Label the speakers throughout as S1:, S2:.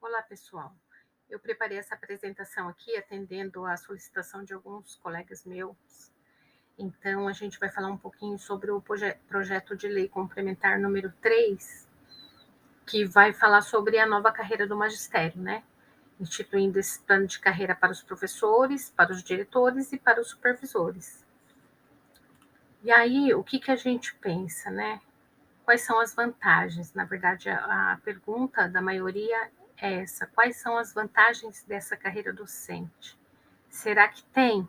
S1: Olá, pessoal. Eu preparei essa apresentação aqui atendendo à solicitação de alguns colegas meus. Então, a gente vai falar um pouquinho sobre o projeto de lei complementar número 3, que vai falar sobre a nova carreira do magistério, né? Instituindo esse plano de carreira para os professores, para os diretores e para os supervisores. E aí, o que a gente pensa, né? Quais são as vantagens? Na verdade, a pergunta da maioria é essa: quais são as vantagens dessa carreira docente? Será que tem?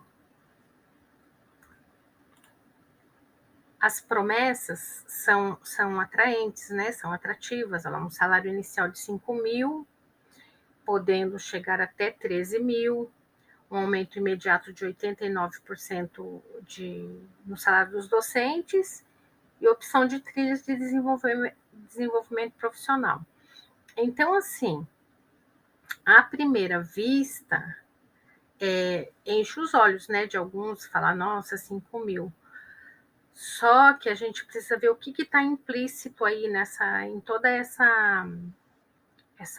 S1: As promessas são atraentes, né? São atrativas. Ela é um salário inicial de 5 mil, podendo chegar até 13 mil, um aumento imediato de 89% no salário dos docentes e opção de trilhas de desenvolvimento profissional. Então, assim, à primeira vista, enche os olhos, né, de alguns, falar, nossa, 5 mil. Só que a gente precisa ver o que está implícito aí em toda essa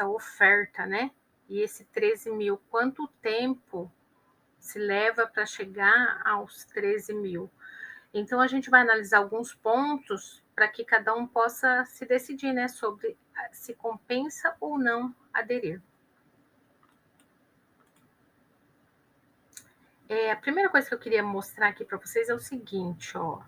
S1: oferta, né? E esse 13 mil, quanto tempo se leva para chegar aos 13 mil? Então, a gente vai analisar alguns pontos para que cada um possa se decidir, né, sobre se compensa ou não aderir. A primeira coisa que eu queria mostrar aqui para vocês é o seguinte, ó.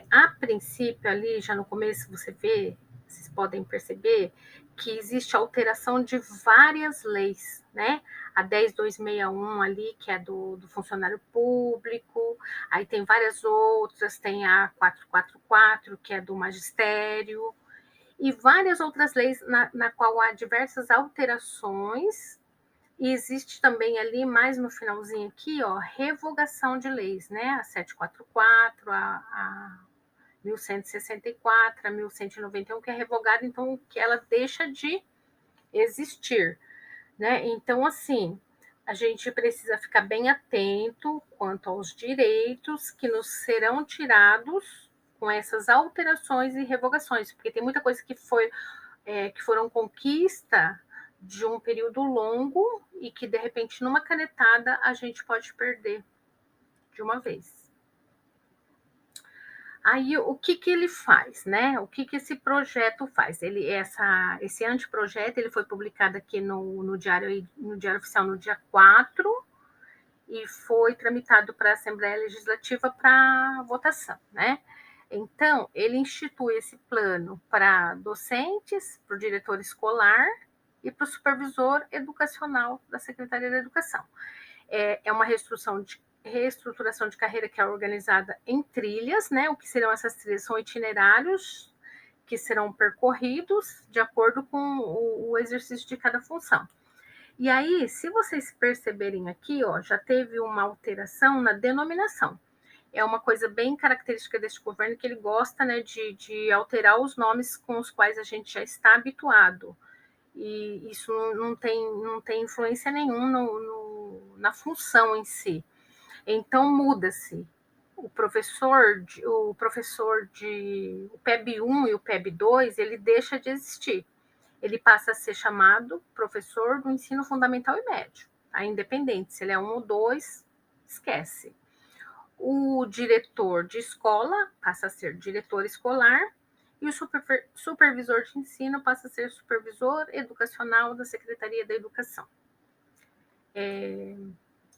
S1: A princípio, ali, já no começo, vocês podem perceber que existe alteração de várias leis, né? A 10.261 ali, que é do funcionário público, aí tem várias outras, tem a 444, que é do magistério, e várias outras leis na qual há diversas alterações. E existe também ali, mais no finalzinho aqui, ó, revogação de leis, né? A 744, a 1164, a 1191, que é revogada, então, que ela deixa de existir, né? Então, assim, a gente precisa ficar bem atento quanto aos direitos que nos serão tirados com essas alterações e revogações, porque tem muita coisa que foram conquista de um período longo e que, de repente, numa canetada, a gente pode perder de uma vez. Aí, o que ele faz, né? O que esse projeto faz? Esse anteprojeto, ele foi publicado aqui no Diário Oficial no dia 4 e foi tramitado para a Assembleia Legislativa para votação, né? Então, ele institui esse plano para docentes, para o diretor escolar e para o supervisor educacional da Secretaria da Educação. É uma reestruturação de carreira que é organizada em trilhas, né? O que serão essas trilhas? São itinerários que serão percorridos de acordo com o exercício de cada função. E aí, se vocês perceberem aqui, ó, já teve uma alteração na denominação. É uma coisa bem característica deste governo, que ele gosta, né, de alterar os nomes com os quais a gente já está habituado. E isso não tem influência nenhuma na função em si. Então, muda-se. O professor o PEB 1 e o PEB 2, ele deixa de existir. Ele passa a ser chamado professor do ensino fundamental e médio, tá? Independente se ele é 1 ou 2, esquece. O diretor de escola passa a ser diretor escolar e o supervisor de ensino passa a ser supervisor educacional da Secretaria da Educação.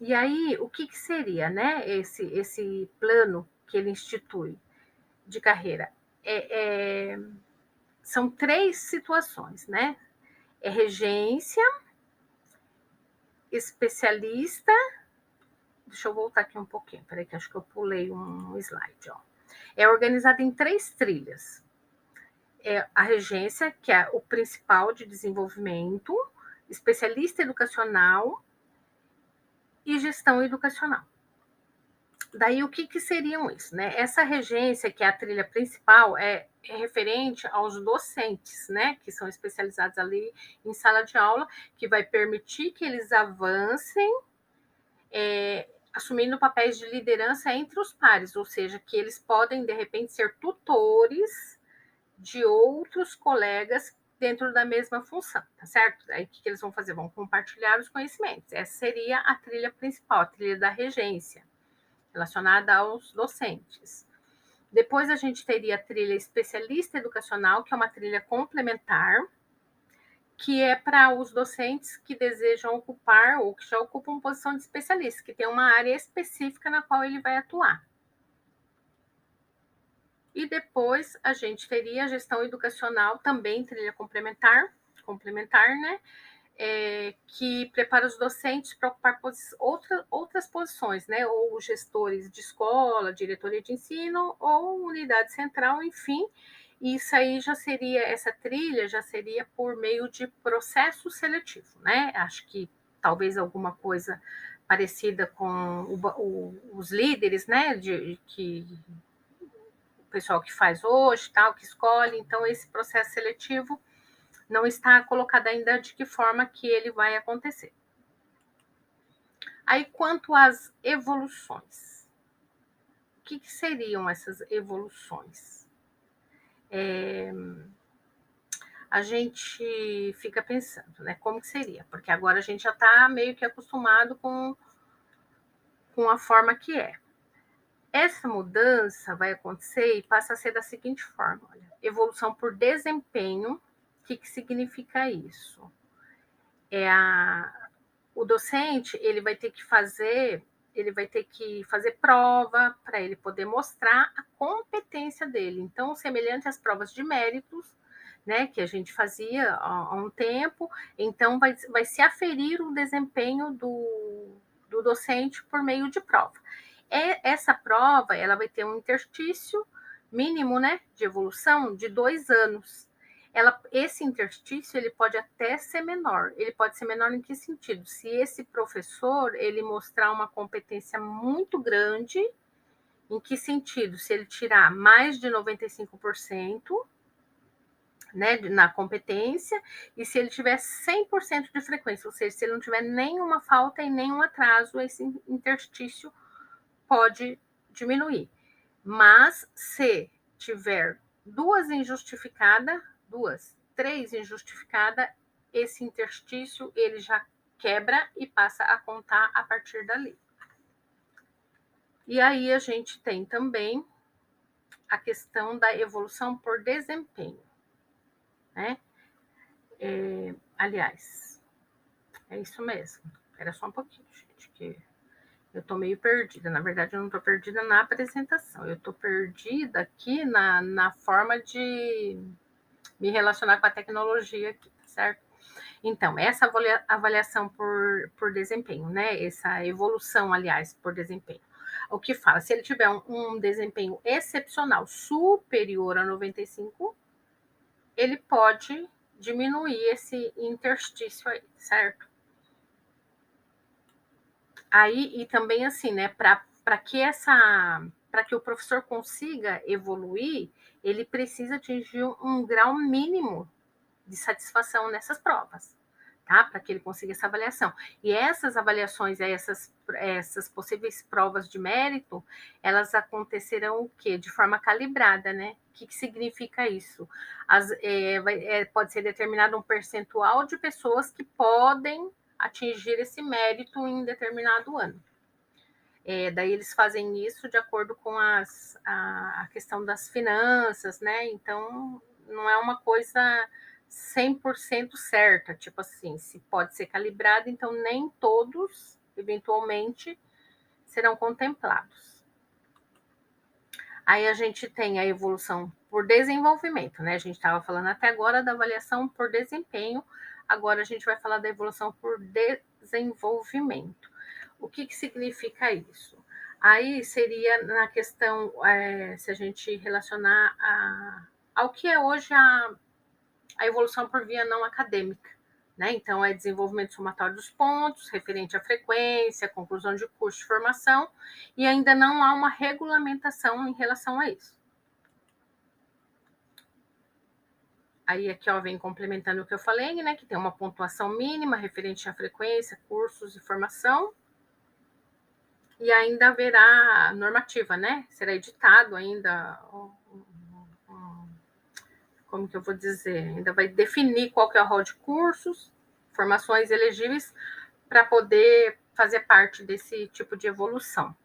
S1: E aí, o que seria, né, esse plano que ele institui de carreira? São 3 situações, né? É regência, especialista. Deixa eu voltar aqui um pouquinho, peraí, que acho que eu pulei um slide, ó. É organizada em 3 trilhas. A regência, que é o principal de desenvolvimento, especialista educacional e gestão educacional. Daí, o que seriam isso, né? Essa regência, que é a trilha principal, é referente aos docentes, né? Que são especializados ali em sala de aula, que vai permitir que eles avancem, assumindo papéis de liderança entre os pares, ou seja, que eles podem, de repente, ser tutores de outros colegas dentro da mesma função, tá certo? Aí o que eles vão fazer? Vão compartilhar os conhecimentos. Essa seria a trilha principal, a trilha da regência, relacionada aos docentes. Depois a gente teria a trilha especialista educacional, que é uma trilha complementar, que é para os docentes que desejam ocupar ou que já ocupam posição de especialista, que tem uma área específica na qual ele vai atuar. E depois a gente teria a gestão educacional, também trilha complementar, né? Que prepara os docentes para ocupar outras posições, né? Ou gestores de escola, diretoria de ensino, ou unidade central, enfim. Isso aí essa trilha já seria por meio de processo seletivo, né? Acho que talvez alguma coisa parecida com os líderes, né? Que o pessoal que faz hoje, tal, que escolhe. Então, esse processo seletivo não está colocado ainda de que forma que ele vai acontecer. Aí, quanto às evoluções, o que seriam essas evoluções? A gente fica pensando, né, como que seria? Porque agora a gente já está meio que acostumado com a forma que é. Essa mudança vai acontecer e passa a ser da seguinte forma, olha, evolução por desempenho. O que significa isso? O docente ele vai ter que fazer prova para ele poder mostrar a competência dele. Então, semelhante às provas de méritos, né, que a gente fazia há um tempo, então vai se aferir o desempenho do docente por meio de prova. Essa prova ela vai ter um interstício mínimo, né, de evolução de 2 anos. Esse interstício ele pode até ser menor. Ele pode ser menor em que sentido? Se esse professor ele mostrar uma competência muito grande, em que sentido? Se ele tirar mais de 95%, né, na competência, e se ele tiver 100% de frequência, ou seja, se ele não tiver nenhuma falta e nenhum atraso, esse interstício pode diminuir. Mas se tiver três injustificadas, esse interstício ele já quebra e passa a contar a partir dali. E aí a gente tem também a questão da evolução por desempenho, né? Aliás, é isso mesmo. Espera só um pouquinho, gente, que eu estou meio perdida. Na verdade, eu não estou perdida na apresentação. Eu estou perdida aqui na forma de me relacionar com a tecnologia aqui, certo? Então, essa avaliação por desempenho, né? Essa evolução, aliás, por desempenho. O que fala? Se ele tiver um desempenho excepcional superior a 95, ele pode diminuir esse interstício aí, certo? Aí, e também assim, né, para que o professor consiga evoluir, ele precisa atingir um grau mínimo de satisfação nessas provas, tá? Para que ele consiga essa avaliação. E essas avaliações, essas possíveis provas de mérito, elas acontecerão o quê? De forma calibrada, né? O que significa isso? Pode ser determinado um percentual de pessoas que podem atingir esse mérito em determinado ano. Daí eles fazem isso de acordo com a questão das finanças, né? Então, não é uma coisa 100% certa, tipo assim, se pode ser calibrado, então nem todos, eventualmente, serão contemplados. Aí a gente tem a evolução por desenvolvimento, né? A gente estava falando até agora da avaliação por desempenho, agora a gente vai falar da evolução por desenvolvimento. O que significa isso? Aí seria na questão, se a gente relacionar ao que é hoje a evolução por via não acadêmica, né? Então, é desenvolvimento somatório dos pontos, referente à frequência, conclusão de curso de formação, e ainda não há uma regulamentação em relação a isso. Aí aqui ó, vem complementando o que eu falei, né? Que tem uma pontuação mínima referente à frequência, cursos e formação. E ainda haverá normativa, né? Será editado ainda, como que eu vou dizer, ainda vai definir qual que é o rol de cursos, formações elegíveis para poder fazer parte desse tipo de evolução.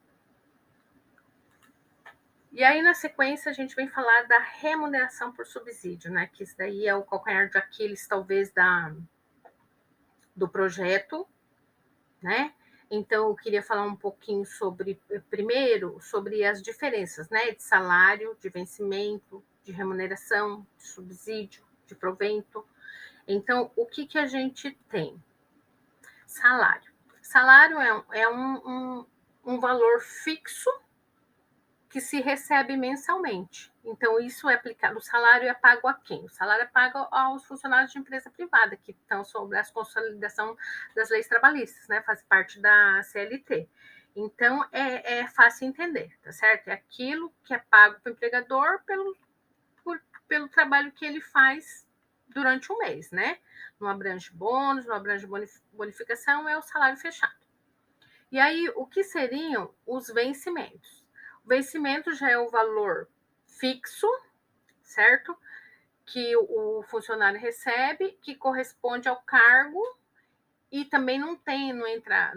S1: E aí, na sequência, a gente vem falar da remuneração por subsídio, né? Que isso daí é o calcanhar de Aquiles, talvez, do projeto, né? Então, eu queria falar um pouquinho primeiro, sobre as diferenças, né? De salário, de vencimento, de remuneração, de subsídio, de provento. Então, o que a gente tem? Salário. Salário é um valor fixo que se recebe mensalmente. Então, isso é aplicado. O salário é pago a quem? O salário é pago aos funcionários de empresa privada, que estão sob a consolidação das leis trabalhistas, né? Faz parte da CLT. Então, é fácil entender, tá certo? É aquilo que é pago para o empregador pelo trabalho que ele faz durante um mês, né? Não abrange bônus, não abrange bonificação, é o salário fechado. E aí, o que seriam os vencimentos? O vencimento já é o valor fixo, certo? Que o funcionário recebe, que corresponde ao cargo, e também não entra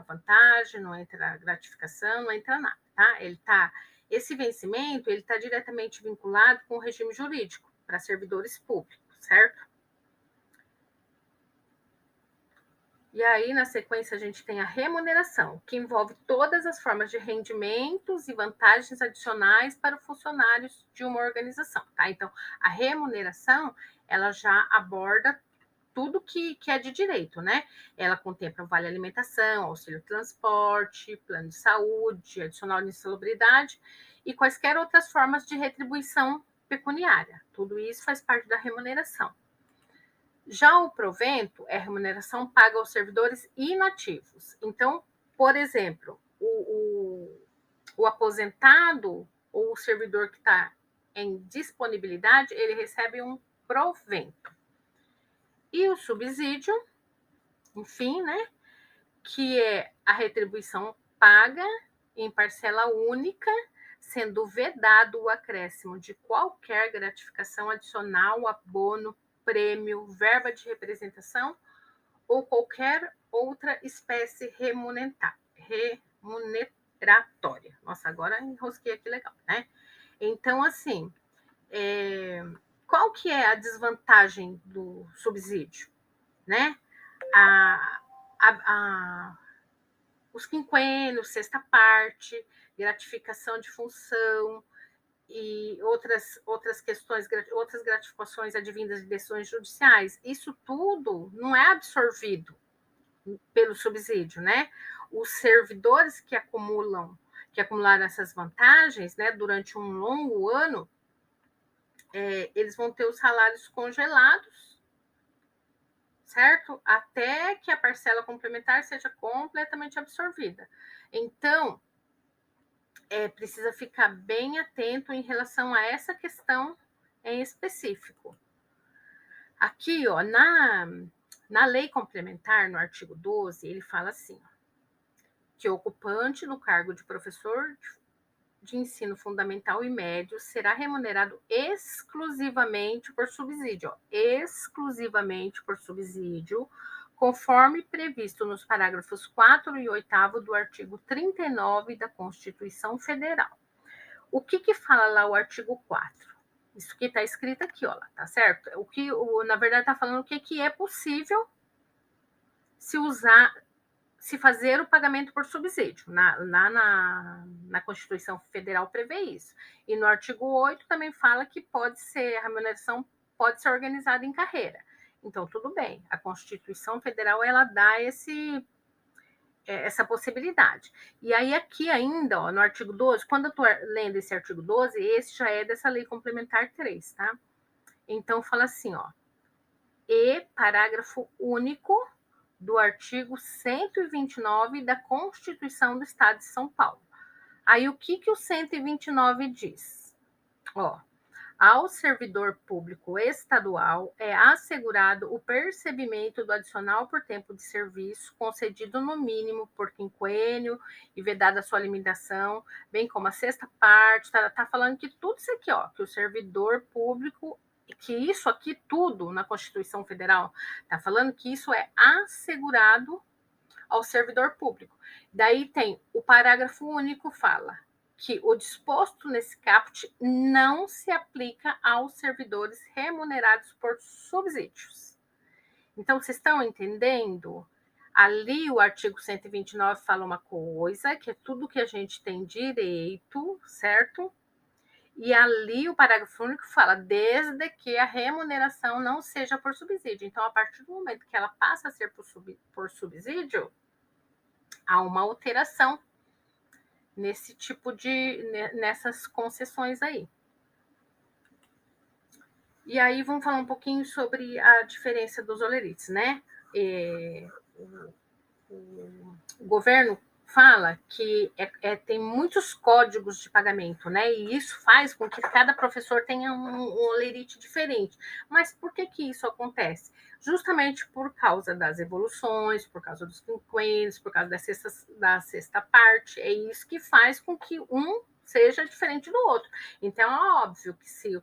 S1: vantagem, não entra gratificação, não entra nada, tá? Esse vencimento, ele está diretamente vinculado com o regime jurídico para servidores públicos, certo? E aí, na sequência, a gente tem a remuneração, que envolve todas as formas de rendimentos e vantagens adicionais para os funcionários de uma organização, tá? Então, a remuneração, ela já aborda tudo que é de direito, né? Ela contempla o vale alimentação, auxílio transporte, plano de saúde, adicional de insalubridade e quaisquer outras formas de retribuição pecuniária. Tudo isso faz parte da remuneração. Já o provento é remuneração paga aos servidores inativos. Então, por exemplo, o aposentado ou o servidor que está em disponibilidade, ele recebe um provento. E o subsídio, enfim, né, que é a retribuição paga em parcela única, sendo vedado o acréscimo de qualquer gratificação adicional, abono, prêmio, verba de representação ou qualquer outra espécie remuneratória. Nossa, agora enrosquei aqui legal, né? Então, assim, qual que é a desvantagem do subsídio, né? Os quinquênios, sexta parte, gratificação de função e outras questões, outras gratificações advindas de decisões judiciais. Isso tudo não é absorvido pelo subsídio, né? Os servidores que acumularam essas vantagens, né, durante um longo ano, eles vão ter os salários congelados, certo? Até que a parcela complementar seja completamente absorvida. Então, precisa ficar bem atento em relação a essa questão em específico. Aqui, ó, na lei complementar, no artigo 12, ele fala assim, que o ocupante do cargo de professor de ensino fundamental e médio será remunerado exclusivamente por subsídio, conforme previsto nos parágrafos 4 e 8º do artigo 39 da Constituição Federal. O que fala lá o artigo 4? Isso que está escrito aqui, ó, tá certo? Na verdade, está falando o que é possível se fazer o pagamento por subsídio. Na Constituição Federal prevê isso. E no artigo 8 também fala que a remuneração pode ser organizada em carreira. Então, tudo bem. A Constituição Federal, ela dá essa possibilidade. E aí, aqui ainda, ó, no artigo 12, quando eu estou lendo esse artigo 12, esse já é dessa lei complementar 3, tá? Então, fala assim, ó. E parágrafo único do artigo 129 da Constituição do Estado de São Paulo. Aí, o que o 129 diz? Ó, ao servidor público estadual é assegurado o percebimento do adicional por tempo de serviço, concedido no mínimo por quinquênio e vedada a sua limitação, bem como a sexta parte. Tá falando que tudo isso aqui, ó, que o servidor público que isso aqui tudo na Constituição Federal está falando que isso é assegurado ao servidor público. Daí tem o parágrafo único fala que o disposto nesse caput não se aplica aos servidores remunerados por subsídios. Então, vocês estão entendendo? Ali o artigo 129 fala uma coisa, que é tudo que a gente tem direito, certo? E ali o parágrafo único fala, desde que a remuneração não seja por subsídio. Então, a partir do momento que ela passa a ser por subsídio, há uma alteração nesse tipo nessas concessões aí. E aí vamos falar um pouquinho sobre a diferença dos olerites, né? O governo fala que tem muitos códigos de pagamento, né? E isso faz com que cada professor tenha um olerite diferente. Mas por que isso acontece? Justamente por causa das evoluções, por causa dos quinquênios, por causa da sexta parte. É isso que faz com que um seja diferente do outro. Então, é óbvio que se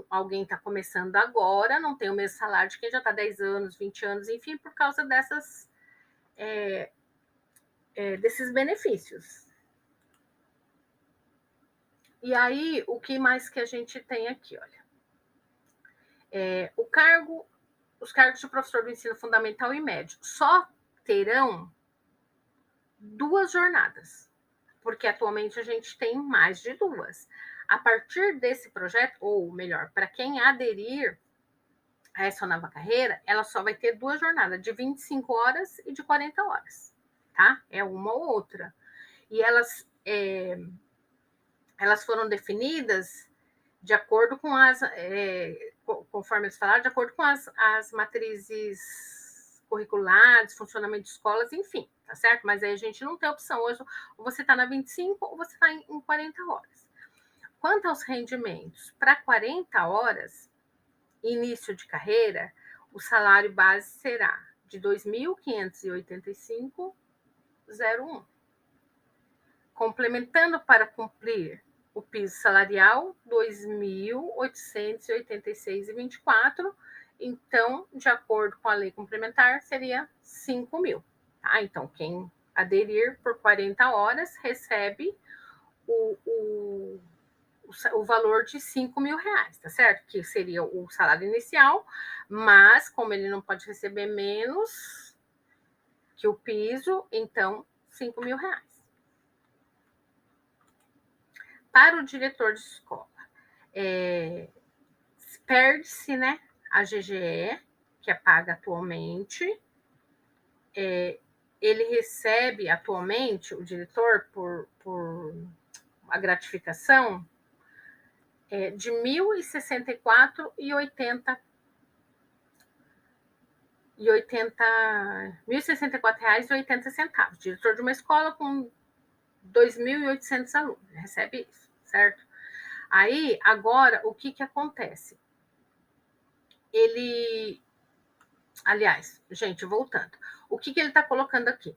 S1: alguém está começando agora, não tem o mesmo salário de quem já está 10 anos, 20 anos, enfim, por causa desses benefícios. E aí, o que mais que a gente tem aqui, olha? Os cargos de professor do ensino fundamental e médio só terão 2 jornadas, porque atualmente a gente tem mais de 2. A partir desse projeto, ou melhor, para quem aderir a essa nova carreira, ela só vai ter 2 jornadas, de 25 horas e de 40 horas, tá? É uma ou outra. E elas foram definidas de acordo com conforme eles falaram, de acordo com as matrizes curriculares, funcionamento de escolas, enfim, tá certo? Mas aí a gente não tem opção. Hoje, ou você está na 25 ou você está em 40 horas. Quanto aos rendimentos, para 40 horas, início de carreira, o salário base será de R$ 2.585,01. Complementando para cumprir o piso salarial, R$ 2.886,24. Então, de acordo com a lei complementar, seria R$ 5.000. Tá? Então, quem aderir por 40 horas recebe o valor de R$ 5.000, tá certo? Que seria o salário inicial, mas como ele não pode receber menos que o piso, então R$ 5.000. Para o diretor de escola, perde-se, né, a GGE, que é paga atualmente. Ele recebe atualmente, o diretor, por a gratificação, de R$ 1.064,80. R$ 1.064,80. Diretor de uma escola com 2.800 alunos, recebe isso, certo? Aí, agora, o que acontece? Aliás, gente, voltando. O que ele está colocando aqui?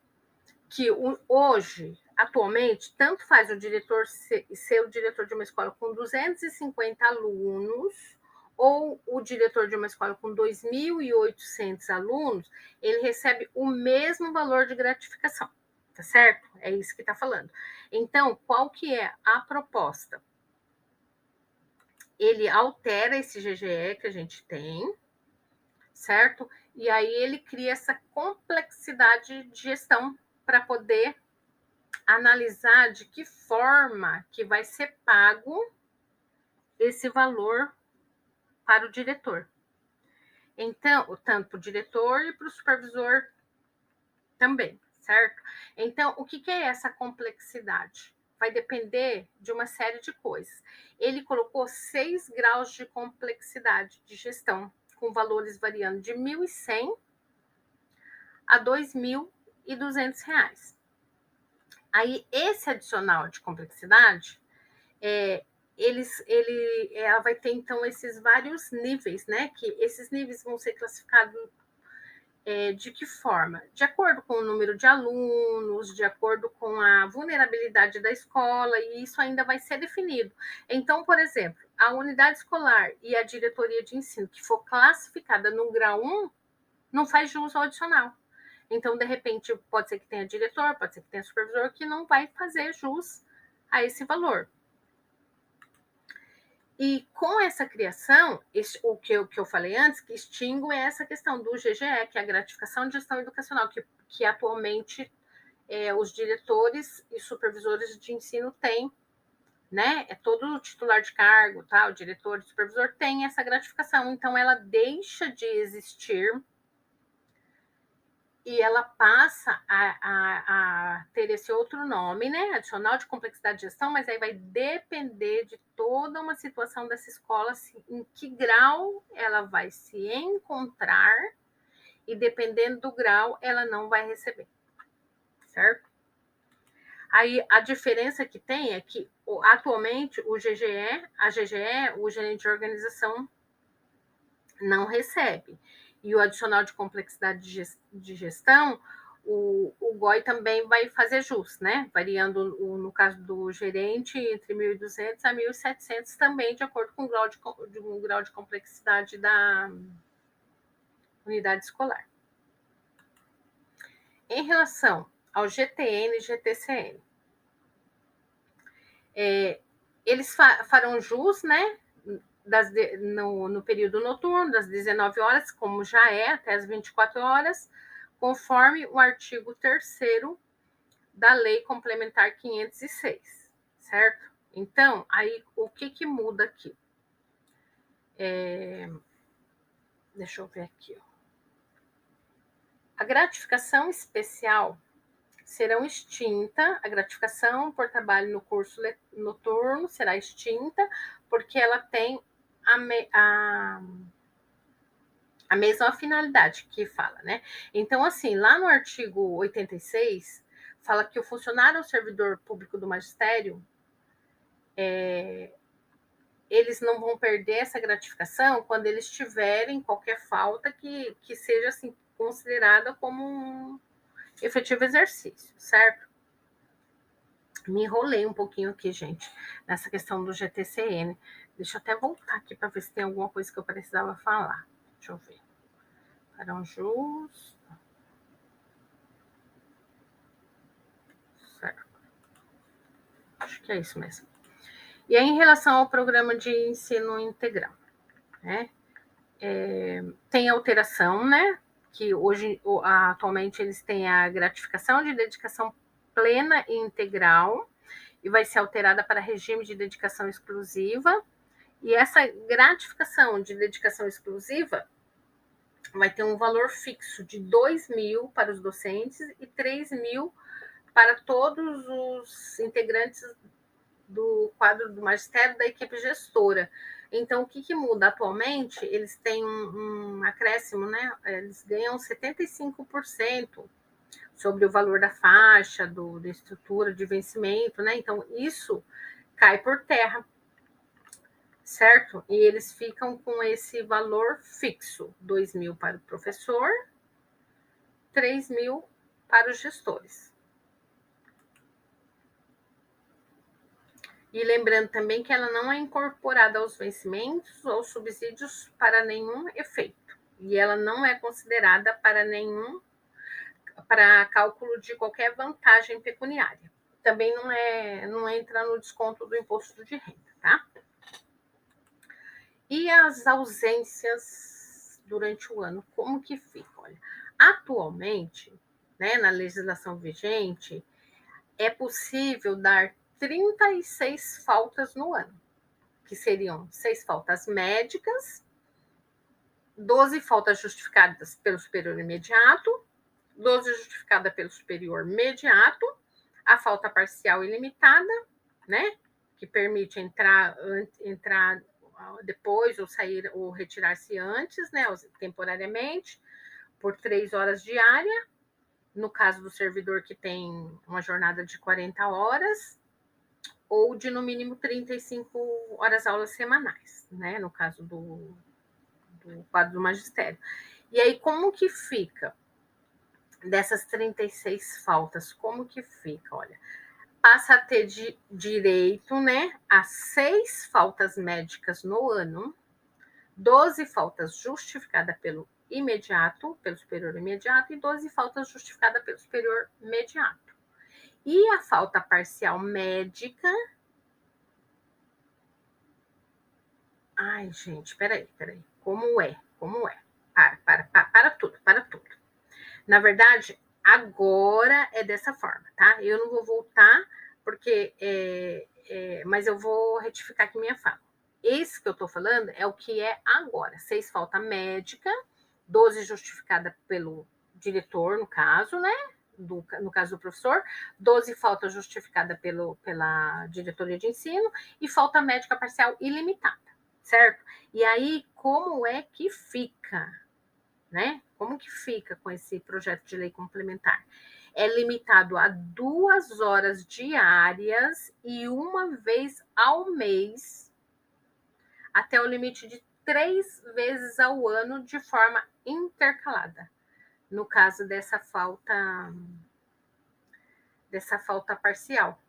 S1: Que hoje, atualmente, tanto faz o diretor ser o diretor de uma escola com 250 alunos ou o diretor de uma escola com 2.800 alunos, ele recebe o mesmo valor de gratificação, tá certo? É isso que está falando. Então, qual que é a proposta? Ele altera esse GGE que a gente tem, certo? E aí ele cria essa complexidade de gestão para poder analisar de que forma que vai ser pago esse valor para o diretor. Então, tanto para o diretor e para o supervisor também, certo? Então, o que é essa complexidade? Vai depender de uma série de coisas. Ele colocou 6 graus de complexidade de gestão, com valores variando de R$ 1.100 a R$ 2.200. Aí, esse adicional de complexidade, ela vai ter, então, esses vários níveis, né? Que esses níveis vão ser classificados de que forma? De acordo com o número de alunos, de acordo com a vulnerabilidade da escola, e isso ainda vai ser definido. Então, por exemplo, a unidade escolar e a diretoria de ensino que for classificada no grau 1 não faz jus ao adicional. Então, de repente, pode ser que tenha diretor, pode ser que tenha supervisor que não vai fazer jus a esse valor. E com essa criação, o que eu falei antes, que extingue essa questão do GGE, que é a gratificação de gestão educacional, que atualmente os diretores e supervisores de ensino têm, né? Todo titular de cargo, tá? O diretor e o supervisor tem essa gratificação, então ela deixa de existir e ela passa a ter esse outro nome, né? Adicional de complexidade de gestão, mas aí vai depender de toda uma situação dessa escola, assim, em que grau ela vai se encontrar, e dependendo do grau, ela não vai receber, certo? Aí a diferença que tem é que atualmente o GGE, o gerente de organização, não recebe. E o adicional de complexidade de gestão, o GOI também vai fazer jus, né? Variando, no caso do gerente, entre 1.200 a 1.700 também, de acordo com o grau de complexidade da unidade escolar. Em relação ao GTN e GTCN, eles farão jus, né? No período noturno, das 19 horas, como já é, até as 24 horas, conforme o artigo 3º da Lei Complementar 506, certo? Então, aí, o que muda aqui? Deixa eu ver aqui. Ó. A gratificação especial serão extinta, a gratificação por trabalho no curso noturno será extinta, porque ela tem a mesma finalidade que fala, né? Então, assim, lá no artigo 86, fala que o funcionário ou servidor público do magistério, eles não vão perder essa gratificação quando eles tiverem qualquer falta que seja, assim, considerada como um efetivo exercício, certo? Me enrolei um pouquinho aqui, gente, nessa questão do GTCN. Deixa eu até voltar aqui para ver se tem alguma coisa que eu precisava falar. Deixa eu ver. Farão jus. Certo. Acho que é isso mesmo. E aí, em relação ao programa de ensino integral, né? Tem alteração, né? Que hoje, atualmente, eles têm a gratificação de dedicação plena e integral, e vai ser alterada para regime de dedicação exclusiva. E essa gratificação de dedicação exclusiva vai ter um valor fixo de 2.000 para os docentes e 3.000 para todos os integrantes do quadro do magistério da equipe gestora. Então, o que muda atualmente? Eles têm um acréscimo, né? Eles ganham 75% sobre o valor da faixa, da estrutura de vencimento, né? Então, isso cai por terra, certo? E eles ficam com esse valor fixo, 2.000 para o professor, 3.000 para os gestores. E lembrando também que ela não é incorporada aos vencimentos ou subsídios para nenhum efeito. E ela não é considerada para cálculo de qualquer vantagem pecuniária. Também não entra no desconto do imposto de renda, tá? E as ausências durante o ano, como que fica? Olha, atualmente, né, na legislação vigente, é possível dar 36 faltas no ano, que seriam 6 faltas médicas, 12 faltas justificadas pelo superior imediato, 12 justificadas pelo superior mediato, a falta parcial ilimitada, né, que permite entrar depois ou sair ou retirar-se antes, né, temporariamente, por 3 horas diárias, no caso do servidor que tem uma jornada de 40 horas, ou de no mínimo 35 horas aulas semanais, né, no caso do quadro do magistério. E aí, como que fica dessas 36 faltas? Como que fica? Olha, passa a ter direito, né, a 6 faltas médicas no ano, 12 faltas justificadas pelo imediato, pelo superior imediato, e 12 faltas justificadas pelo superior imediato. E a falta parcial médica. Ai, gente, peraí. Como é? Para tudo. Na verdade, agora é dessa forma, tá? Eu não vou voltar, porque mas eu vou retificar aqui minha fala. Esse que eu tô falando é o que é agora. 6 falta médica, 12 justificada pelo diretor, no caso, né? No caso do professor, 12 falta justificada pela diretoria de ensino e falta médica parcial ilimitada, certo? E aí, como é que fica, né? Como que fica com esse projeto de lei complementar? É limitado a 2 horas diárias e uma vez ao mês, até o limite de 3 vezes ao ano de forma intercalada. No caso dessa falta parcial,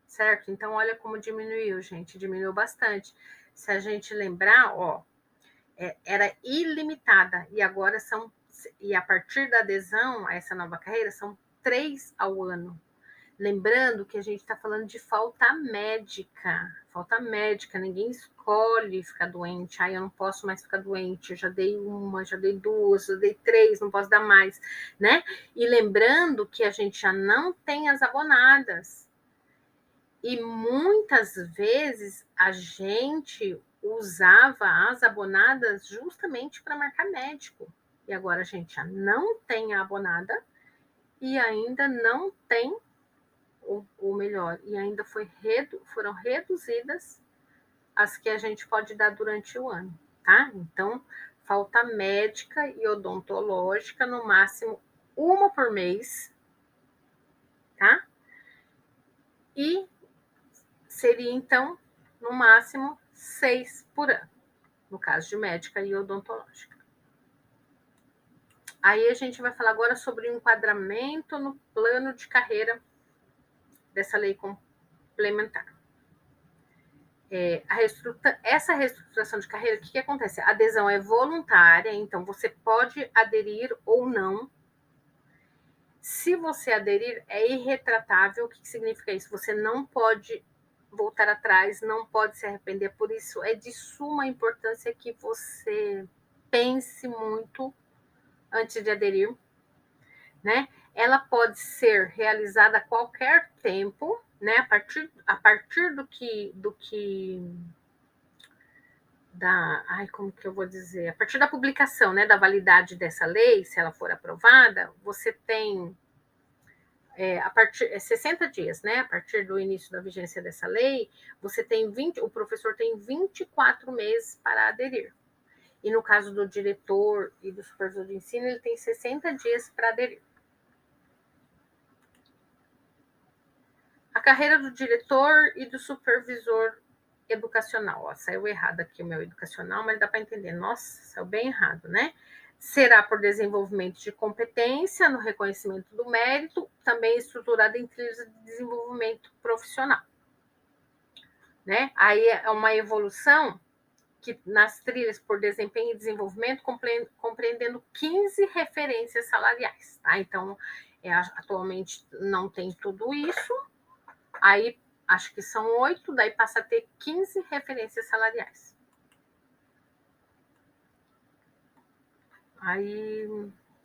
S1: certo? Então, olha como diminuiu, gente, diminuiu bastante. Se a gente lembrar, ó, era ilimitada e agora e a partir da adesão a essa nova carreira são 3 ao ano. Lembrando que a gente está falando de falta médica, ninguém escolhe ficar doente. Eu não posso mais ficar doente, eu já dei uma, já dei 2, já dei 3, não posso dar mais, né? E lembrando que a gente já não tem as abonadas. E muitas vezes a gente usava as abonadas justamente para marcar médico. E agora a gente já não tem a abonada e ainda não tem, ou melhor, e ainda foram reduzidas as que a gente pode dar durante o ano, tá? Então, falta médica e odontológica, no máximo uma por mês, tá? E seria, então, no máximo 6 por ano, no caso de médica e odontológica. Aí a gente vai falar agora sobre o enquadramento no plano de carreira dessa lei complementar. Essa reestruturação de carreira, o que acontece? A adesão é voluntária, então você pode aderir ou não. Se você aderir, é irretratável. O que significa isso? Você não pode voltar atrás, não pode se arrepender. Por isso, é de suma importância que você pense muito antes de aderir, né? Ela pode ser realizada a qualquer tempo, né? A partir como que eu vou dizer? A partir da publicação, né, da validade dessa lei, se ela for aprovada, você tem 60 dias, né? A partir do início da vigência dessa lei, o professor tem 24 meses para aderir. E no caso do diretor e do supervisor de ensino, ele tem 60 dias para aderir. A carreira do diretor e do supervisor educacional. Ó, saiu errado aqui o meu educacional, mas dá para entender. Nossa, saiu bem errado, né? Será por desenvolvimento de competência no reconhecimento do mérito, também estruturada em trilhas de desenvolvimento profissional. Né? Aí é uma evolução que nas trilhas por desempenho e desenvolvimento, compreendendo 15 referências salariais. Tá? Então, atualmente não tem tudo isso, aí acho que são 8, daí passa a ter 15 referências salariais. Aí,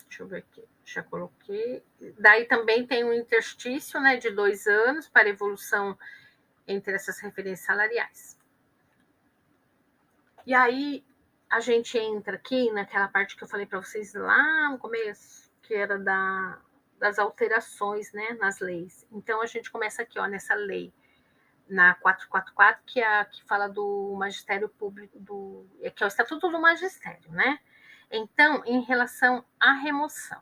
S1: deixa eu ver aqui, já coloquei. Daí também tem um interstício, né, de 2 anos para evolução entre essas referências salariais. E aí a gente entra aqui naquela parte que eu falei para vocês lá no começo, que era das alterações, né, nas leis. Então a gente começa aqui, ó, nessa lei, na 444, que é a que fala do magistério público, que é o Estatuto do Magistério, né? Então, em relação à remoção,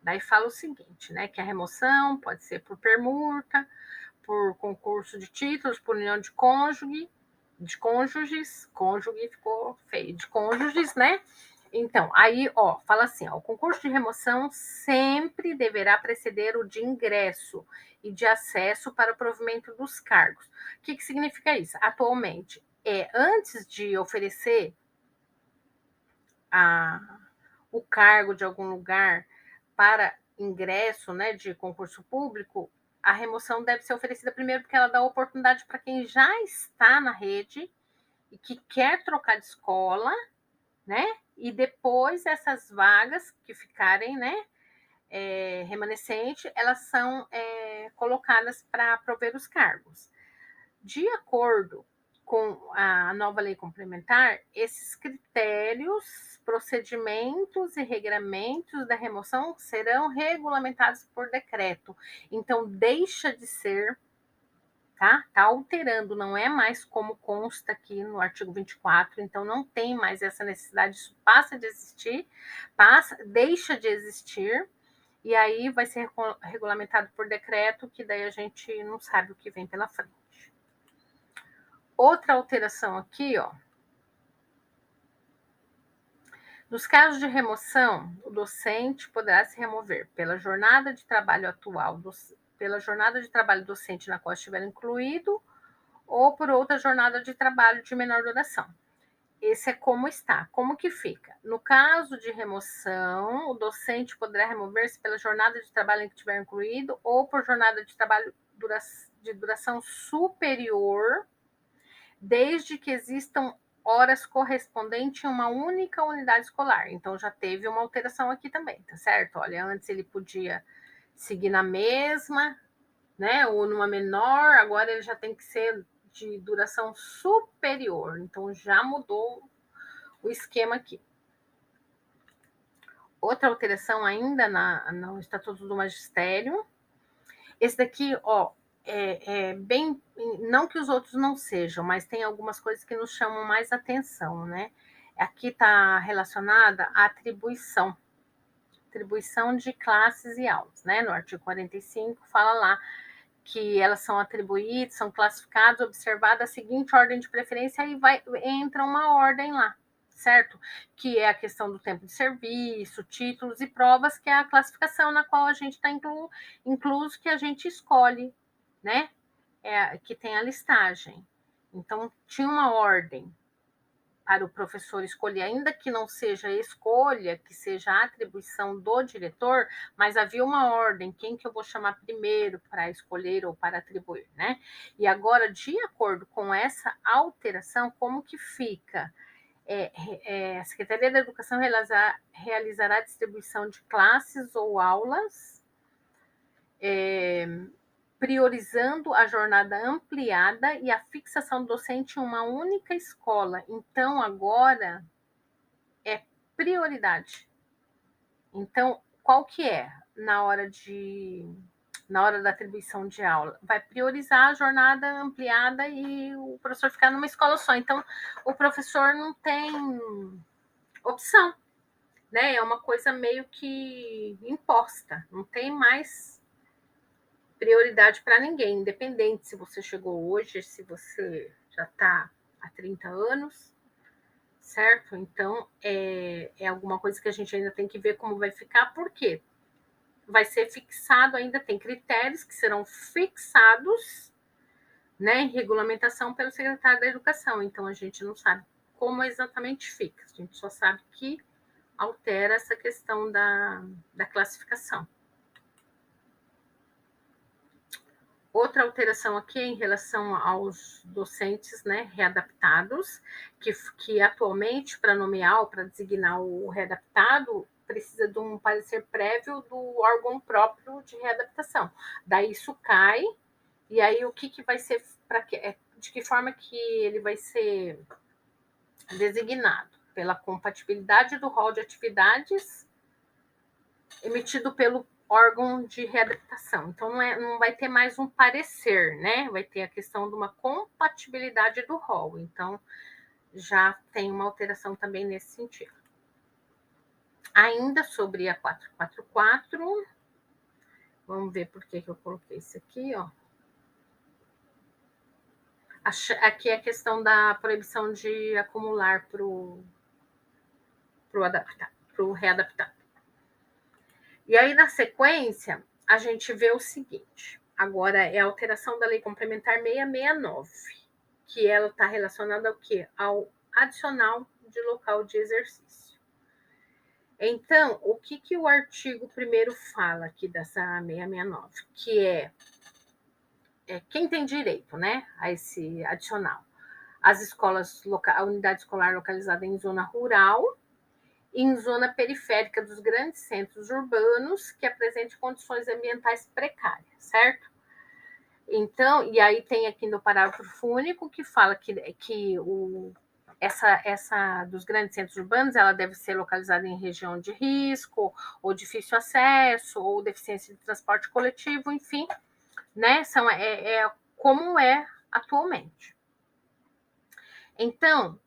S1: daí fala o seguinte, né, que a remoção pode ser por permuta, por concurso de títulos, por união de cônjuges, cônjuge ficou feio, de cônjuges, né? Então, aí, ó, fala assim, ó, o concurso de remoção sempre deverá preceder o de ingresso e de acesso para o provimento dos cargos. O que significa isso? Atualmente, antes de oferecer o cargo de algum lugar para ingresso, né, de concurso público, a remoção deve ser oferecida primeiro porque ela dá oportunidade para quem já está na rede e que quer trocar de escola, né? E depois essas vagas que ficarem, né, remanescente, elas são colocadas para prover os cargos. De acordo com a nova lei complementar, esses critérios, procedimentos e regramentos da remoção serão regulamentados por decreto. Então, deixa de ser, tá? Tá alterando, não é mais como consta aqui no artigo 24, então não tem mais essa necessidade, isso passa de existir, deixa de existir, e aí vai ser regulamentado por decreto, que daí a gente não sabe o que vem pela frente. Outra alteração aqui, ó. Nos casos de remoção, o docente poderá se remover pela jornada de trabalho atual, pela jornada de trabalho docente na qual estiver incluído, ou por outra jornada de trabalho de menor duração. Esse é como está. Como que fica? No caso de remoção, o docente poderá remover-se pela jornada de trabalho em que estiver incluído ou por jornada de trabalho de duração superior, desde que existam horas correspondentes em uma única unidade escolar. Então, já teve uma alteração aqui também, tá certo? Olha, antes ele podia seguir na mesma, né, ou numa menor, agora ele já tem que ser de duração superior. Então, já mudou o esquema aqui. Outra alteração ainda no Estatuto do Magistério. Esse daqui, ó, bem, não que os outros não sejam, mas tem algumas coisas que nos chamam mais atenção, né? Aqui está relacionada à atribuição de classes e aulas, né? No artigo 45 fala lá que elas são atribuídas, são classificadas, observada a seguinte ordem de preferência, aí entra uma ordem lá, certo? Que é a questão do tempo de serviço, títulos e provas, que é a classificação na qual a gente está incluso, que a gente escolhe, né? Que tem a listagem. Então, tinha uma ordem para o professor escolher, ainda que não seja escolha, que seja a atribuição do diretor, mas havia uma ordem, quem que eu vou chamar primeiro para escolher ou para atribuir, né? E agora, de acordo com essa alteração, como que fica? A Secretaria da Educação realizará a distribuição de classes ou aulas, priorizando a jornada ampliada e a fixação docente em uma única escola. Então, agora é prioridade. Então, qual que é na hora da atribuição de aula? Vai priorizar a jornada ampliada e o professor ficar numa escola só. Então, o professor não tem opção, né? É uma coisa meio que imposta, não tem mais prioridade para ninguém, independente se você chegou hoje, se você já está há 30 anos, certo? Então, é alguma coisa que a gente ainda tem que ver como vai ficar, por quê? Vai ser fixado, ainda tem critérios que serão fixados, né, em regulamentação pelo secretário da Educação. Então, a gente não sabe como exatamente fica, a gente só sabe que altera essa questão da classificação. Outra alteração aqui é em relação aos docentes, né, readaptados, que atualmente, para nomear ou para designar o readaptado, precisa de um parecer prévio do órgão próprio de readaptação. Daí isso cai, e aí o que vai ser, de que forma que ele vai ser designado? Pela compatibilidade do rol de atividades emitido pelo órgão de readaptação. Então, não vai ter mais um parecer, né? Vai ter a questão de uma compatibilidade do rol. Então, já tem uma alteração também nesse sentido. Ainda sobre a 444, vamos ver por que eu coloquei isso aqui, ó. Aqui é a questão da proibição de acumular o readaptado. E aí, na sequência, a gente vê o seguinte, agora é a alteração da Lei Complementar 669, que ela está relacionada ao quê? Ao adicional de local de exercício. Então, o que o artigo 1º fala aqui dessa 669? Que é quem tem direito, né, a esse adicional? As escolas, a unidade escolar localizada em zona rural e em zona periférica dos grandes centros urbanos que apresentem condições ambientais precárias, certo? Então, e aí tem aqui no parágrafo único que fala que essa dos grandes centros urbanos, ela deve ser localizada em região de risco, ou difícil acesso, ou deficiência de transporte coletivo, enfim, né? Como é atualmente. Então,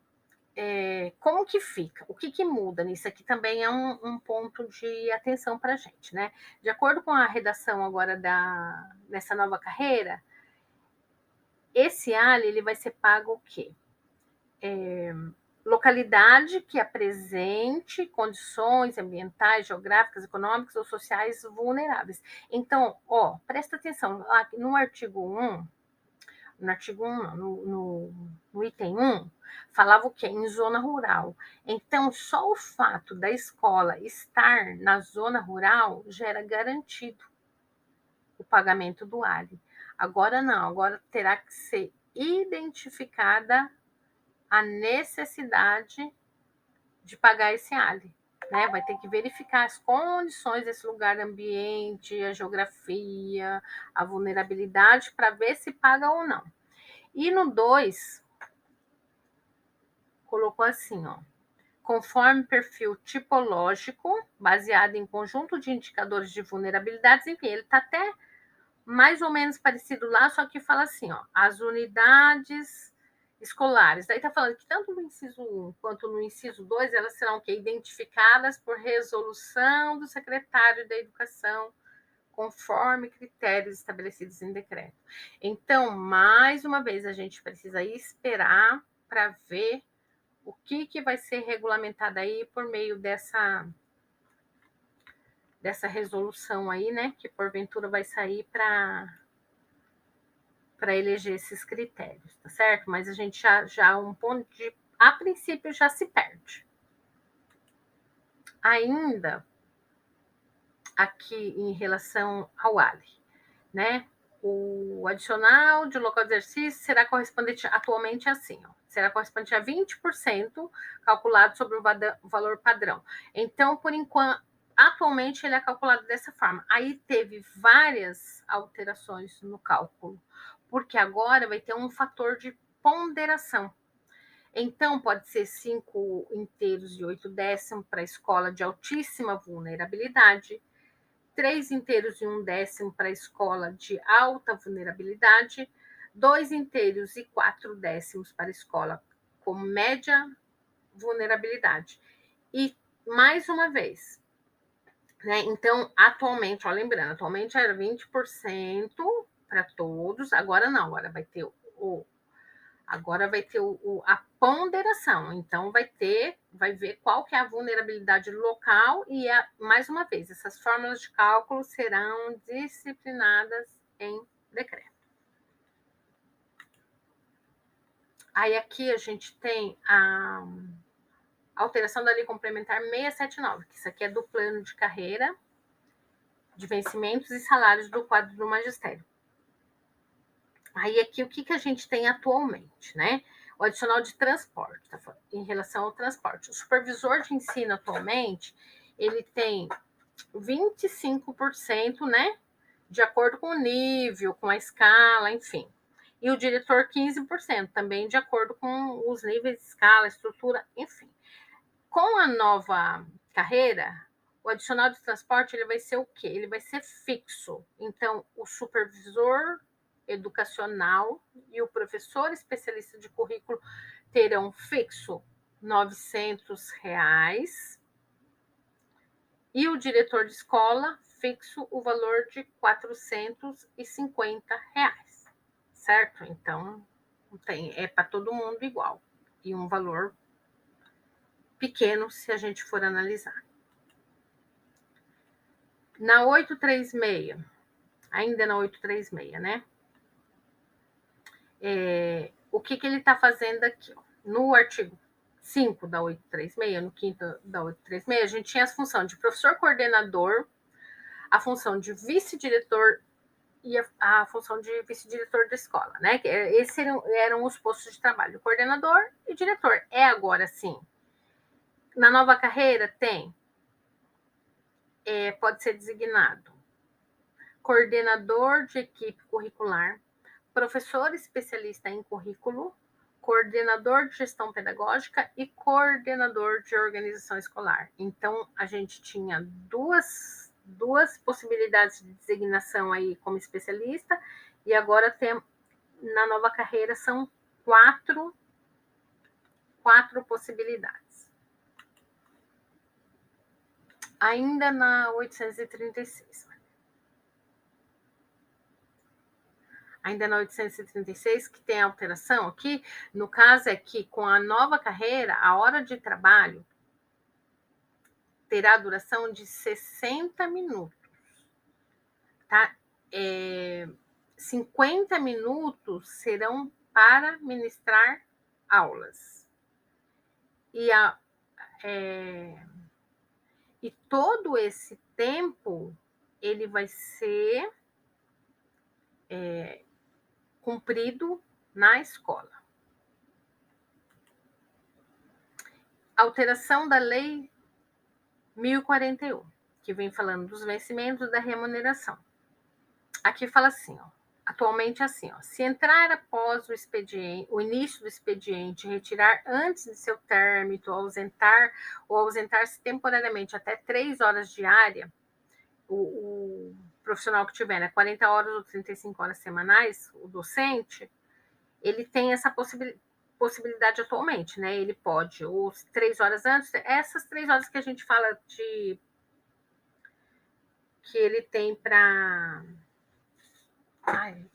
S1: como que fica? O que muda nisso aqui também é um ponto de atenção para a gente, né? De acordo com a redação agora dessa nova carreira, esse ALI ele vai ser pago o quê? Localidade que apresente condições ambientais, geográficas, econômicas ou sociais vulneráveis. Então, presta atenção, no artigo 1, no item 1, falava o quê? Em zona rural. Então, só o fato da escola estar na zona rural já era garantido o pagamento do ALI. Agora não, agora terá que ser identificada a necessidade de pagar esse ALI. Né? Vai ter que verificar as condições desse lugar, ambiente, a geografia, a vulnerabilidade, para ver se paga ou não. E no 2, colocou assim, conforme perfil tipológico, baseado em conjunto de indicadores de vulnerabilidades, enfim, ele está até mais ou menos parecido lá, só que fala assim, as unidades escolares. Daí está falando que tanto no inciso 1 quanto no inciso 2, elas serão identificadas por resolução do secretário da Educação, conforme critérios estabelecidos em decreto. Então, mais uma vez, a gente precisa esperar para ver o que vai ser regulamentado aí por meio dessa resolução aí, né, que porventura vai sair para eleger esses critérios, tá certo? Mas a gente já um ponto de, a princípio, já se perde. Ainda aqui em relação ao ALI, né? O adicional de local de exercício será correspondente atualmente assim, será correspondente a 20% calculado sobre o valor padrão. Então, por enquanto, atualmente ele é calculado dessa forma. Aí teve várias alterações no cálculo, porque agora vai ter um fator de ponderação. Então, pode ser 5 inteiros e 8 décimos para a escola de altíssima vulnerabilidade, 3 inteiros e 1 décimo para a escola de alta vulnerabilidade, 2 inteiros e 4 décimos para a escola com média vulnerabilidade. E, mais uma vez, né? Então, atualmente, lembrando, atualmente era 20% para todos, agora não, agora vai ter a ponderação. Então, vai ver qual que é a vulnerabilidade local e, mais uma vez, essas fórmulas de cálculo serão disciplinadas em decreto. Aí, aqui a gente tem a alteração da Lei Complementar 679, que isso aqui é do plano de carreira, de vencimentos e salários do quadro do magistério. Aí, aqui, o que a gente tem atualmente, né? O adicional de transporte, tá? Em relação ao transporte. O supervisor de ensino, atualmente, ele tem 25%, né? De acordo com o nível, com a escala, enfim. E o diretor, 15%, também de acordo com os níveis de escala, estrutura, enfim. Com a nova carreira, o adicional de transporte, ele vai ser o quê? Ele vai ser fixo. Então, o supervisor educacional e o professor especialista de currículo terão fixo R$900 e o diretor de escola fixo o valor de R$450, certo? Então, é para todo mundo igual e um valor pequeno se a gente for analisar. Na 836, ainda na 836, né? O que ele está fazendo aqui? Ó? No artigo 5 da 836, no 5º da 836, a gente tinha as funções de professor coordenador, a função de vice-diretor e a função de vice-diretor da escola, né? Esses eram os postos de trabalho, coordenador e diretor. Agora sim. Na nova carreira tem, pode ser designado coordenador de equipe curricular, professor especialista em currículo, coordenador de gestão pedagógica e coordenador de organização escolar. Então, a gente tinha duas possibilidades de designação aí como especialista, e agora tem, na nova carreira são quatro possibilidades. Ainda na 836. Ainda na 836, que tem alteração aqui, no caso é que com a nova carreira, a hora de trabalho terá duração de 60 minutos. Tá? 50 minutos serão para ministrar aulas. E todo esse tempo, ele vai ser cumprido na escola. Alteração da Lei 1041, que vem falando dos vencimentos da remuneração. Aqui fala assim, ó, atualmente assim, ó, se entrar após o início do expediente, retirar antes de seu término, ausentar-se temporariamente até 3 horas diárias, o profissional que tiver, né, 40 horas ou 35 horas semanais, o docente, ele tem essa possibilidade atualmente, né? Ele pode, ou 3 horas antes, essas 3 horas que a gente fala que ele tem para...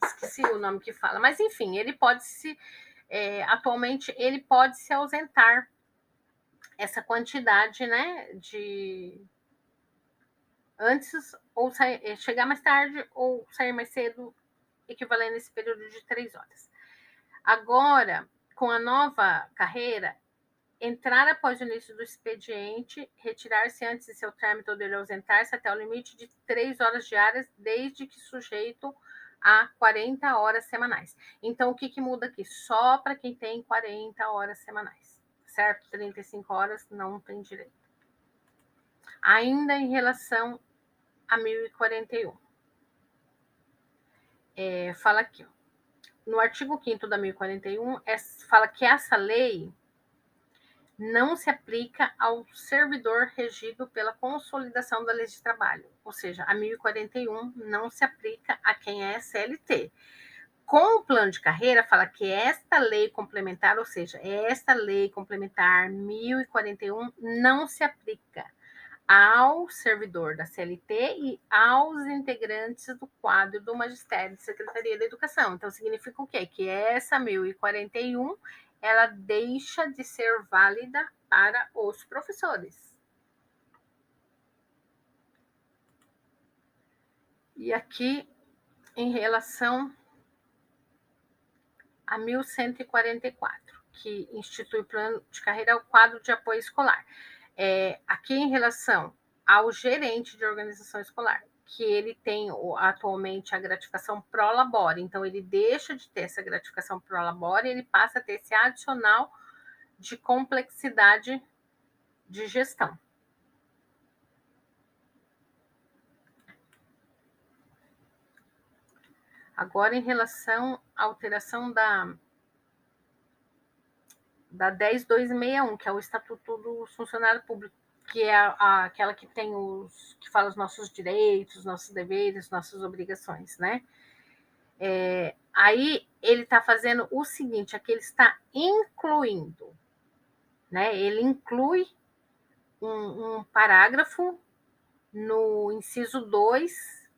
S1: esqueci o nome que fala, mas enfim, ele pode atualmente, ele pode se ausentar essa quantidade, né, de antes, ou chegar mais tarde, ou sair mais cedo, equivalendo a esse período de 3 horas. Agora, com a nova carreira, entrar após o início do expediente, retirar-se antes de seu término ou dele ausentar-se até o limite de 3 horas diárias, desde que sujeito a 40 horas semanais. Então, o que muda aqui? Só para quem tem 40 horas semanais, certo? 35 horas não tem direito. Ainda em relação a 1041. Fala aqui, ó. No artigo 5º da 1041, fala que essa lei não se aplica ao servidor regido pela consolidação da lei de trabalho, ou seja, a 1041 não se aplica a quem é CLT. Com o plano de carreira, fala que esta lei complementar, ou seja, esta lei complementar 1041 não se aplica ao servidor da CLT e aos integrantes do quadro do Magistério de Secretaria da Educação. Então, significa o quê? Que essa 1041, ela deixa de ser válida para os professores. E aqui, em relação a 1144, que institui o plano de carreira ao quadro de apoio escolar. Aqui em relação ao gerente de organização escolar, que ele tem atualmente a gratificação pro labore, então ele deixa de ter essa gratificação pro labore e ele passa a ter esse adicional de complexidade de gestão. Agora, em relação à alteração da 10.261, que é o Estatuto do Funcionário Público, que é aquela que tem que fala os nossos direitos, nossos deveres, nossas obrigações, né? Aí ele está fazendo o seguinte, aqui ele está incluindo, né? Ele inclui um parágrafo no inciso 2,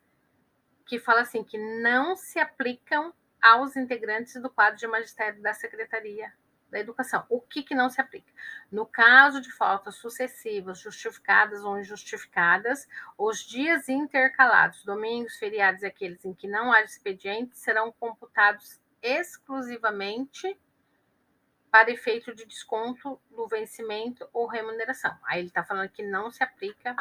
S1: que fala assim, que não se aplicam aos integrantes do quadro de magistério da Secretaria da Educação. O que não se aplica? No caso de faltas sucessivas, justificadas ou injustificadas, os dias intercalados, domingos, feriados e aqueles em que não há expediente, serão computados exclusivamente para efeito de desconto do vencimento ou remuneração. Aí ele está falando que não se aplica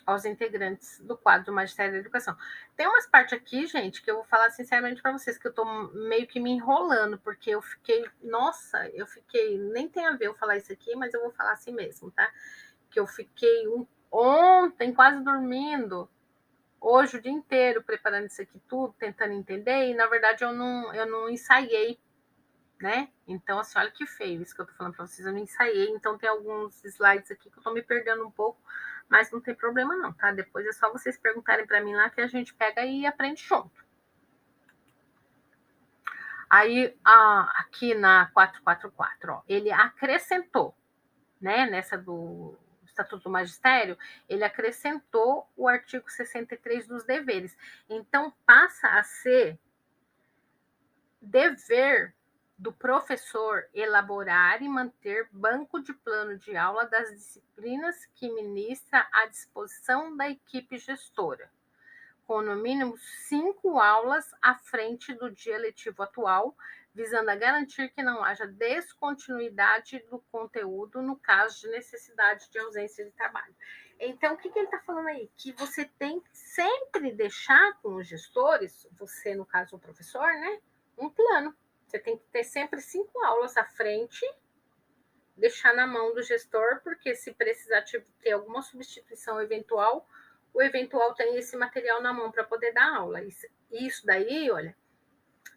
S1: aos integrantes do quadro do Magistério da Educação. Tem umas partes aqui, gente, que eu vou falar sinceramente para vocês, que eu tô meio que me enrolando, porque eu fiquei, nem tem a ver eu falar isso aqui, mas eu vou falar assim mesmo, tá? Que eu fiquei ontem quase dormindo, hoje o dia inteiro preparando isso aqui tudo, tentando entender, e na verdade eu não ensaiei, né? Então, assim, olha que feio isso que eu tô falando para vocês, eu não ensaiei, então tem alguns slides aqui que eu tô me perdendo um pouco, mas não tem problema não, tá? Depois é só vocês perguntarem para mim lá que a gente pega e aprende junto. Aí, aqui na 444, ó, ele acrescentou, né, nessa do Estatuto do Magistério, ele acrescentou o artigo 63 dos deveres. Então, passa a ser dever do professor elaborar e manter banco de plano de aula das disciplinas que ministra à disposição da equipe gestora, com no mínimo 5 aulas à frente do dia letivo atual, visando a garantir que não haja descontinuidade do conteúdo no caso de necessidade de ausência de trabalho. Então, o que ele está falando aí? Que você tem que sempre deixar com os gestores, você, no caso, o professor, né, um plano. Você tem que ter sempre 5 aulas à frente, deixar na mão do gestor, porque se precisar ter alguma substituição eventual, o eventual tem esse material na mão para poder dar aula. Isso daí, olha,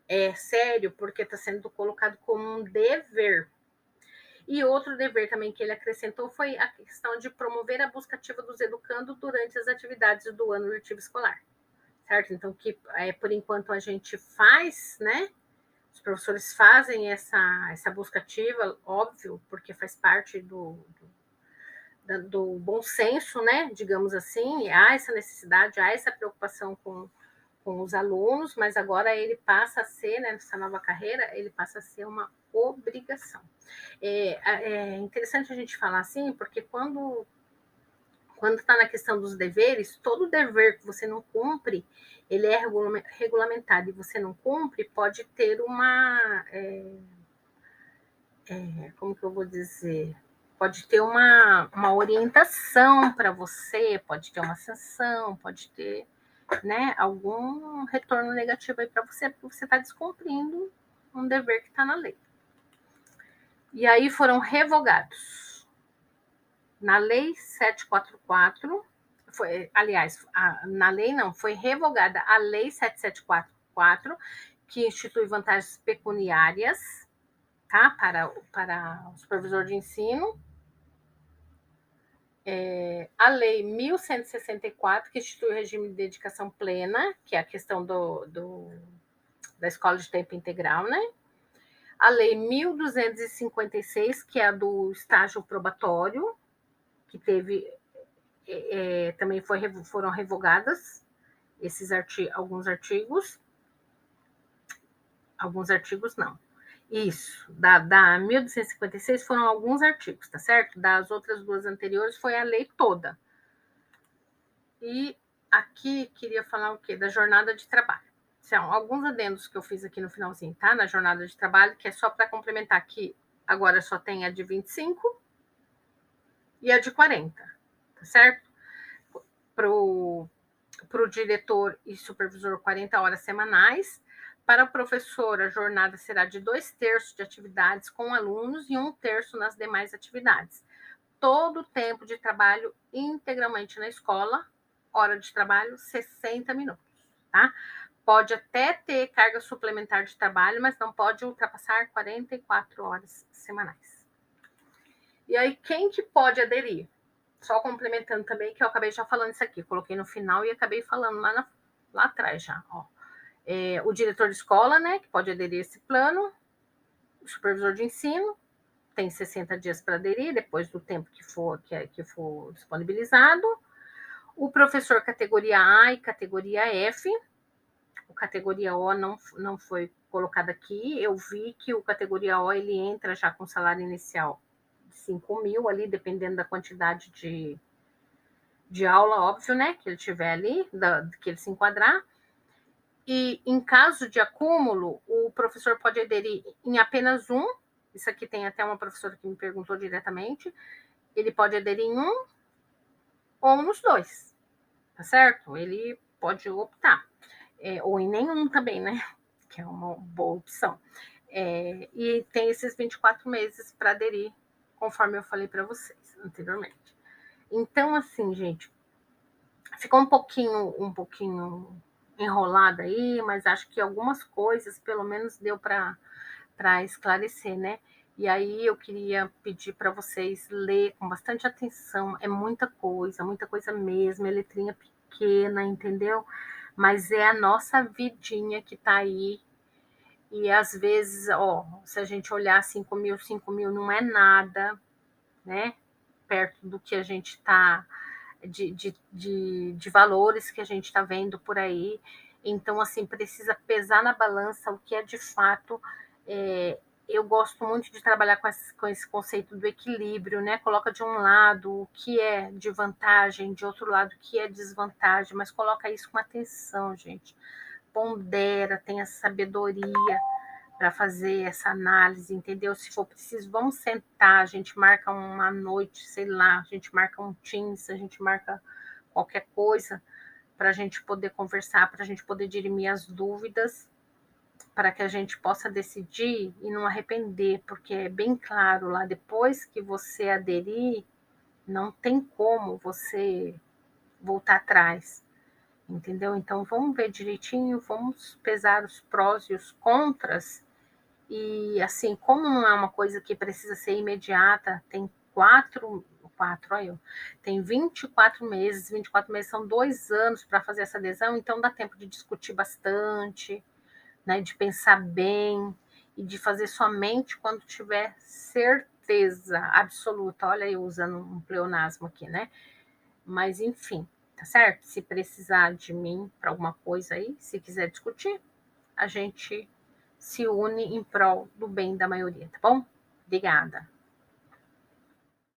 S1: é sério, porque está sendo colocado como um dever. E outro dever também que ele acrescentou foi a questão de promover a busca ativa dos educandos durante as atividades do ano letivo escolar. Certo? Então, que por enquanto a gente faz, né? Os professores fazem essa busca ativa, óbvio, porque faz parte do bom senso, né? Digamos assim, há essa necessidade, há essa preocupação com os alunos, mas agora ele passa a ser, né, nessa nova carreira, ele passa a ser uma obrigação. É interessante a gente falar assim, porque quando está na questão dos deveres, todo dever que você não cumpre, ele é regulamentado, e você não cumpre, pode ter uma... como que eu vou dizer? Pode ter uma orientação para você, pode ter uma sanção, pode ter, né, algum retorno negativo aí para você, porque você está descumprindo um dever que está na lei. E aí foram revogados. Na Lei 744, na lei não, foi revogada a Lei 7744, que institui vantagens pecuniárias, tá, para o supervisor de ensino. A Lei 1164, que institui o regime de dedicação plena, que é a questão da escola de tempo integral, né? A Lei 1256, que é a do estágio probatório, que teve... também foram revogadas alguns artigos não. Isso, da 1256 foram alguns artigos, tá certo? Das outras duas anteriores foi a lei toda. E aqui queria falar o quê? Da jornada de trabalho. São alguns adendos que eu fiz aqui no finalzinho, tá? Na jornada de trabalho, que é só para complementar que agora só tem a de 25 e a de 40, tá certo? Para o diretor e supervisor, 40 horas semanais. Para o professor, a jornada será de 2/3 de atividades com alunos e 1/3 nas demais atividades. Todo o tempo de trabalho integralmente na escola, hora de trabalho, 60 minutos, tá? Pode até ter carga suplementar de trabalho, mas não pode ultrapassar 44 horas semanais. E aí, quem que pode aderir? Só complementando também, que eu acabei já falando isso aqui, coloquei no final e acabei falando lá atrás já, ó. O diretor de escola, né, que pode aderir a esse plano, o supervisor de ensino, tem 60 dias para aderir, depois do tempo que for disponibilizado, o professor categoria A e categoria F, o categoria O não foi colocado aqui. Eu vi que o categoria O ele entra já com salário inicial de 5 mil ali, dependendo da quantidade de aula, óbvio, né? Que ele tiver ali, que ele se enquadrar. E em caso de acúmulo, o professor pode aderir em apenas um. Isso aqui tem até uma professora que me perguntou diretamente. Ele pode aderir em um ou nos dois, tá certo? Ele pode optar. Ou em nenhum também, né? Que é uma boa opção. E tem esses 24 meses para aderir, conforme eu falei para vocês anteriormente. Então, assim, gente, ficou um pouquinho enrolada aí, mas acho que algumas coisas, pelo menos, deu para esclarecer, né? E aí eu queria pedir para vocês ler com bastante atenção. É muita coisa mesmo, é letrinha pequena, entendeu? Mas é a nossa vidinha que está aí. E às vezes, ó, se a gente olhar 5 mil não é nada, né? Perto do que a gente está, de valores que a gente está vendo por aí. Então, assim, precisa pesar na balança o que é de fato. Eu gosto muito de trabalhar com esse conceito do equilíbrio, né? Coloca de um lado o que é de vantagem, de outro lado o que é desvantagem, mas coloca isso com atenção, gente. Pondera, tenha sabedoria para fazer essa análise, entendeu? Se for preciso, vamos sentar, a gente marca uma noite, sei lá, a gente marca um Teams, a gente marca qualquer coisa para a gente poder conversar, para a gente poder dirimir as dúvidas, para que a gente possa decidir e não arrepender, porque é bem claro lá, depois que você aderir, não tem como você voltar atrás, entendeu? Então vamos ver direitinho, vamos pesar os prós e os contras. E assim, como não é uma coisa que precisa ser imediata, tem olha, tem 24 meses são 2 anos para fazer essa adesão, então dá tempo de discutir bastante, né, de pensar bem e de fazer somente quando tiver certeza absoluta. Olha, eu usando um pleonasmo aqui, né? Mas enfim, tá certo? Se precisar de mim para alguma coisa aí, se quiser discutir, a gente se une em prol do bem da maioria, tá bom? Obrigada.